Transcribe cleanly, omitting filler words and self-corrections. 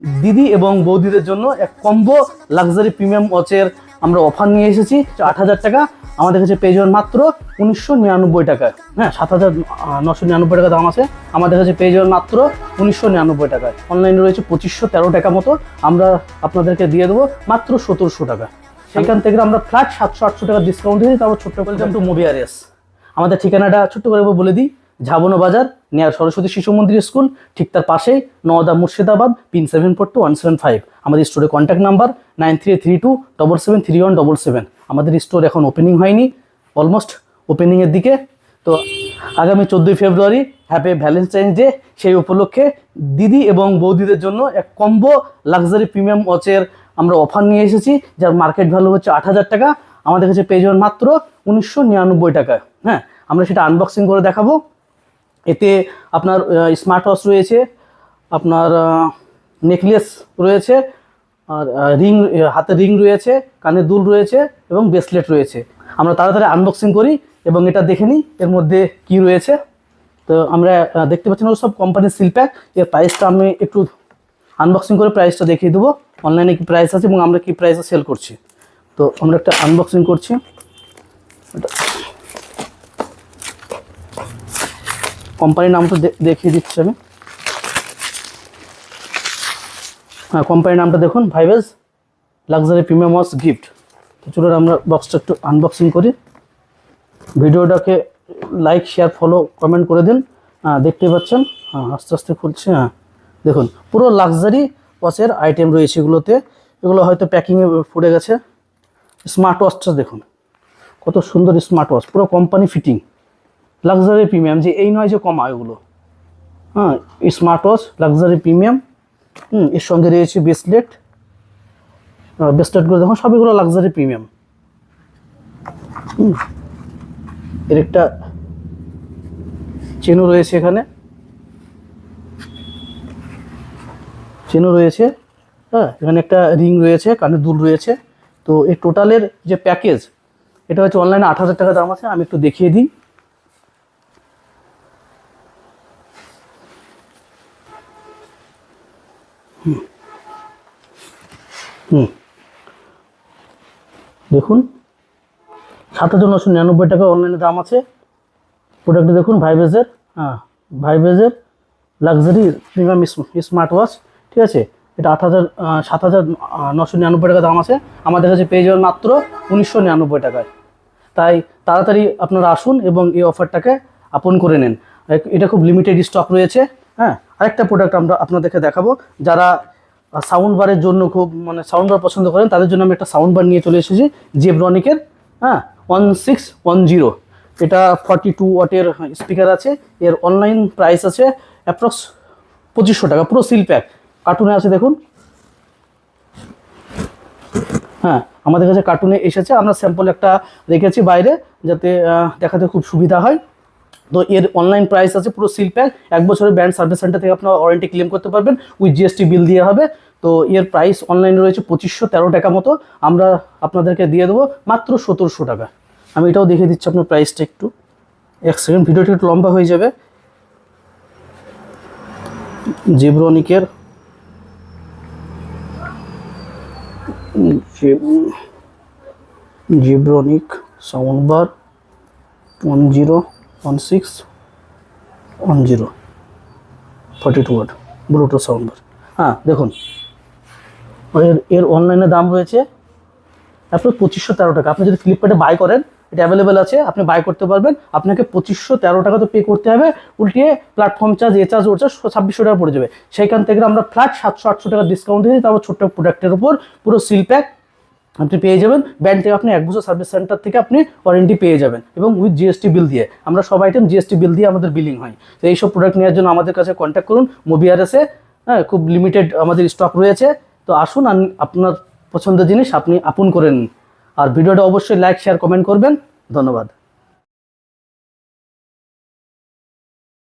দিদি এবং বৌদিদের জন্য এক কম্বো লাক্সারি প্রিমিয়াম ওয়াচের আমরা অফার নিয়ে এসেছি। 8,000 টাকা আমাদের কাছে পেয়ে যাবেন মাত্র 1999 টাকায়। হ্যাঁ, 7,999 টাকা দাম আছে, আমাদের কাছে পেয়ে যাবেন মাত্র 1999 টাকায়। অনলাইনে রয়েছে 2513 টাকা মতো, আমরা আপনাদেরকে দিয়ে দেবো মাত্র 1700 টাকা। সেখান থেকে আমরা ফ্ল্যাট 700-800 টাকা ডিসকাউন্ট দিয়েছি। তারপর ছোট্ট ওয়েলকাম টু মোবিআরএস। আমাদের ঠিকানাটা ছোট্ট করে বলে দিই, ঝাবনো বাজার নিয়ার সরস্বতী শিশু মন্দির স্কুল, ঠিক তার পাশেই নওদা মুর্শিদাবাদ, পিন 742175। আমাদের স্টোরে কন্ট্যাক্ট নাম্বার 9332773177। আমাদের স্টোর এখন ওপেনিং হয়নি, অলমোস্ট ওপেনিংয়ের দিকে। তো আগামী 14ই ফেব্রুয়ারি হ্যাপি ভ্যালেন্টাইন্স ডে, সেই উপলক্ষে দিদি এবং বৌদিদের জন্য এক কম্বো লাক্সারি প্রিমিয়াম ওয়াচের আমরা অফার নিয়ে এসেছি, যার মার্কেট ভ্যালু হচ্ছে 8,000 টাকা, আমাদের কাছে পেয়ে যাবেন মাত্র 1999 টাকায়। হ্যাঁ, আমরা সেটা আনবক্সিং করে দেখাবো। এতে আপনার স্মার্ট ওয়াচ রয়েছে, আপনার নেকলেস রয়েছে, আর রিং, হাতের রিং রয়েছে, কানের দুল রয়েছে এবং ব্রেসলেট রয়েছে। আমরা তাড়াতাড়ি আনবক্সিং করি এবং এটা দেখে নিই এর মধ্যে কি রয়েছে। তো আমরা দেখতে পাচ্ছেন সব কোম্পানির সিল প্যাক। এর প্রাইসটা আমি একটু আনবক্সিং করে প্রাইসটা দেখিয়ে দেবো, অনলাইনে কি প্রাইস আছে এবং আমরা কি প্রাইসে সেল করছি। তো আমরা একটা আনবক্সিং করছি। এটা কোম্পানির নামটা দেখিয়ে দিচ্ছি আমি। হ্যাঁ, কোম্পানির নামটা দেখুন, ভাইবেজ লাক্সারি প্রিমিয়াম ওয়াচ গিফট। তো চলুন আমরা বক্সটা একটু আনবক্সিং করি। ভিডিওটাকে লাইক, শেয়ার, ফলো, কমেন্ট করে দিন। দেখতেই পাচ্ছেন, হ্যাঁ আস্তে আস্তে খুলছে। হ্যাঁ দেখুন, পুরো লাক্সারি ওয়াচের আইটেম রয়েছে এগুলোতে। এগুলো হয়তো প্যাকিংয়ে পড়ে গেছে। স্মার্ট ওয়াচটা দেখুন, কত সুন্দর স্মার্ট ওয়াচ, পুরো কোম্পানি ফিটিং, লাক্সারি প্রিমিয়াম, যে এই নয় যে কমা এগুলো। হ্যাঁ, স্মার্ট ওয়াচ লাক্সারি প্রিমিয়াম। এর সঙ্গে রয়েছে ব্রেসলেট, ব্রেসলেটগুলো দেখুন সব এগুলো লাক্সারি প্রিমিয়াম। এর একটা চেনও রয়েছে, এখানে চেনও রয়েছে। হ্যাঁ, এখানে একটা রিং রয়েছে, কানের দুল রয়েছে। তো এই টোটালের যে প্যাকেজ, এটা হচ্ছে অনলাইনে 8,000 টাকা দাম আছে। আমি একটু দেখিয়ে দিই। দেখুন 7,999 টাকা অনলাইনে দাম আছে। প্রোডাক্টটা দেখুন, ভাইবেজের, হ্যাঁ ভাইবেজের লাক্সারি প্রিমিয়াম স্মার্ট ওয়াচ। ঠিক আছে, এটা 7,999 টাকা দাম আছে, আমাদের কাছে পেয়ে যাবেন মাত্র 1999 টাকায়। তাই তাড়াতাড়ি আপনারা আসুন এবং এই অফারটাকে আপন করে নেন। এটা খুব লিমিটেড স্টক রয়েছে। হ্যাঁ, আরেকটা প্রোডাক্ট আমরা আপনাদেরকে দেখাবো। যারা সাউন্ড বারের জন্য খুব সাউন্ড বার পছন্দ করেন, তাদের জন্য আমি একটা সাউন্ড বার নিয়ে চলে এসেছি, জেব্রনিকের। হ্যাঁ, 1610। এটা 42 ওয়াটের স্পিকার আছে। এর অনলাইন প্রাইস আছে অ্যাপ্রক্স 2500 টাকা, পুরো সিল প্যাক, কার্টুনে আছে দেখুন। হ্যাঁ, আমাদের কাছে কার্টুনে এসেছে, আমরা স্যাম্পল একটা রেখেছি বাইরে যাতে দেখাতে খুব সুবিধা হয়। তো এর অনলাইন প্রাইস আছে পুরো সিল প্যাক, 1 বছরের ব্র্যান্ড সার্ভিস সেন্টার থেকে আপনার ওয়ারেন্টি ক্লেম করতে পারবেন, উইথ জিএসটি বিল দিয়ে হবে। তো এর প্রাইস অনলাইনে রয়েছে 2513 টাকা মতো, আমরা আপনাদেরকে দিয়ে দেবো মাত্র 1700 টাকা। আমি এটাও দেখিয়ে দিচ্ছি আপনার প্রাইসটা একটু, এক সেকেন্ড, ভিডিওটা একটু লম্বা হয়ে যাবে। জেব্রনিকের Zebronic sound bar 101610 42 watt bluetooth sound bar. হ্যাঁ দেখুন, এর অনলাইনে দাম রয়েছে আপনার 2513 টাকা। আপনি যদি ফ্লিপকার্টে বাই করেন, এটা অ্যাভেলেবেল আছে, আপনি বাই করতে পারবেন। আপনাকে 2513 টাকা তো পে করতে হবে, উল্টিয়ে প্ল্যাটফর্ম চার্জ, এ চার্জ, ও চার্জ 2600 টাকা পড়ে যাবে। সেইখান থেকে আমরা ফ্ল্যাট 700-800 টাকা ডিসকাউন্ট দিয়েছি। তারপর ছোট্ট প্রোডাক্টের উপর পুরো সিল প্যাক আপনি পেয়ে যাবেন। ব্র্যান্ড থেকে আপনি 1 বছর সার্ভিস সেন্টার থেকে আপনি ওয়ারেন্টি পেয়ে যাবেন এবং উইথ জিএসটি বিল দিয়ে। আমরা সব আইটেম জিএসটি বিল দিয়ে আমাদের বিলিং হয়। তো এইসব প্রোডাক্ট নেওয়ার জন্য আমাদের কাছে কন্ট্যাক্ট করুন, মোবিআরএসে। হ্যাঁ, খুব লিমিটেড আমাদের স্টক রয়েছে। তো আসুন, আপনার পছন্দের জিনিস আপনি আপন করে নিন। আর ভিডিওটা অবশ্যই লাইক, শেয়ার, কমেন্ট করবেন। ধন্যবাদ।